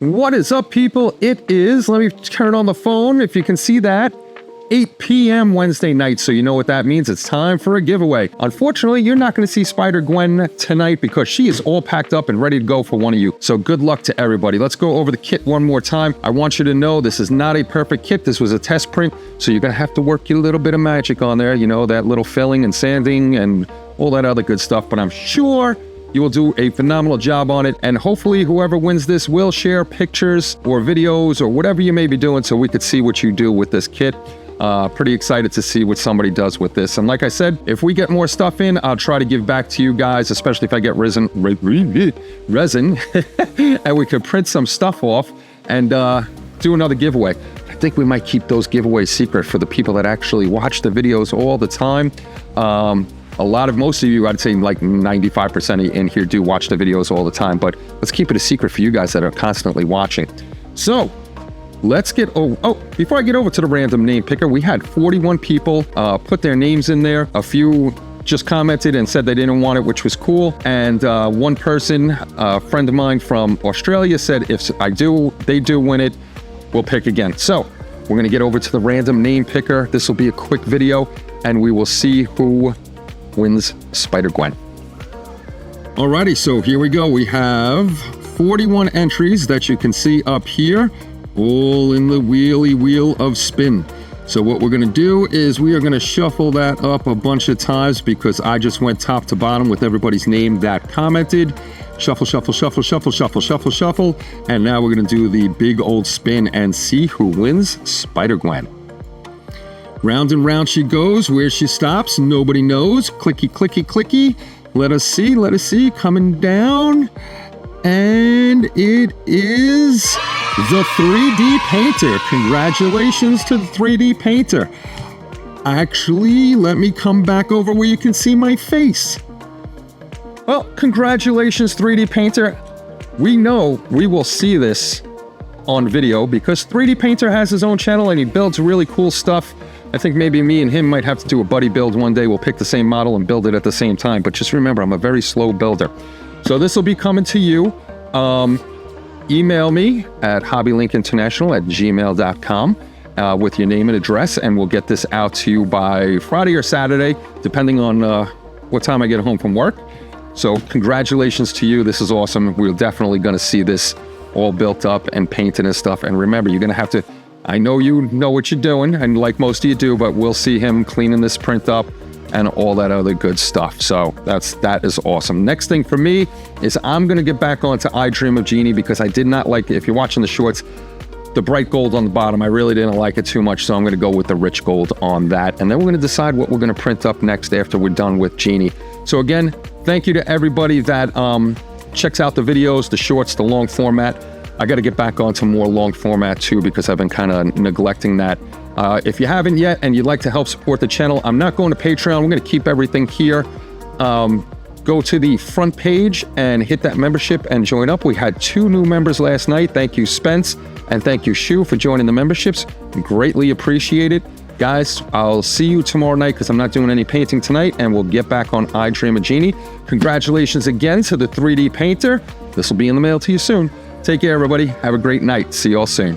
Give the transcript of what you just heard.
What is up, people? It is, let me turn on the phone if you can see that, 8 p.m. Wednesday night, so you know what that means. It's time for a giveaway. Unfortunately, you're not going to see Spider-Gwen tonight because she is all packed up and ready to go for one of you. So good luck to everybody. Let's go over the kit one more time. I want you to know this is not a perfect kit. This was a test print, so you're going to have to work your little bit of magic on there. You know, that little filling and sanding and all that other good stuff, but I'm sure you will do a phenomenal job on it, and hopefully whoever wins this will share pictures or videos or whatever you may be doing so we could see what you do with this kit. Pretty excited to see what somebody does with this. And like I said, if we get more stuff in, I'll try to give back to you guys, especially if I get resin, and we could print some stuff off and do another giveaway. I think we might keep those giveaways secret for the people that actually watch the videos all the time. Most of you, I'd say like 95% in here do watch the videos all the time, but let's keep it a secret for you guys that are constantly watching. So let's get before I get over to the random name picker, we had 41 people put their names in there. A few just commented and said they didn't want it, which was cool. And one person, a friend of mine from Australia, said if they do win it, we'll pick again. So we're gonna get over to the random name picker. This will be a quick video and we will see who wins Spider-Gwen. Alrighty, so here we go. We have 41 entries that you can see up here, all in the wheelie wheel of spin. So what we're gonna do is we are gonna shuffle that up a bunch of times because I just went top to bottom with everybody's name that commented. Shuffle, shuffle, shuffle, shuffle, shuffle, shuffle, shuffle. And now we're gonna do the big old spin and see who wins Spider-Gwen. Round and round she goes. Where she stops, nobody knows. Clicky, clicky, clicky. Let us see, coming down. And it is the 3D painter. Congratulations to the 3D painter. Actually, let me come back over where you can see my face. Well, congratulations, 3D painter. We know we will see this on video because 3D painter has his own channel and he builds really cool stuff. I think maybe me and him might have to do a buddy build one day. We'll pick the same model and build it at the same time. But just remember, I'm a very slow builder. So this will be coming to you. Email me at hobbylinkinternational@gmail.com with your name and address, and we'll get this out to you by Friday or Saturday, depending on what time I get home from work. So congratulations to you. This is awesome. We're definitely going to see this all built up and painted and stuff. And remember, you're going to have to, I know you know what you're doing, and like most of you do, but we'll see him cleaning this print up and all that other good stuff. So that is awesome. Next thing for me is I'm going to get back onto I Dream of Jeannie because I did not like, if you're watching the shorts, the bright gold on the bottom, I really didn't like it too much, so I'm going to go with the rich gold on that. And then we're going to decide what we're going to print up next after we're done with Jeannie. So again, thank you to everybody that checks out the videos, the shorts, the long format. I got to get back onto more long format too because I've been kind of neglecting that. If you haven't yet and you'd like to help support the channel, I'm not going to Patreon. We're going to keep everything here. Go to the front page and hit that membership and join up. We had 2 new members last night. Thank you, Spence, and thank you, Shu, for joining the memberships. Greatly appreciate it. Guys, I'll see you tomorrow night because I'm not doing any painting tonight, and we'll get back on I Dream of Jeannie. Congratulations again to the 3D painter. This will be in the mail to you soon. Take care, everybody. Have a great night. See you all soon.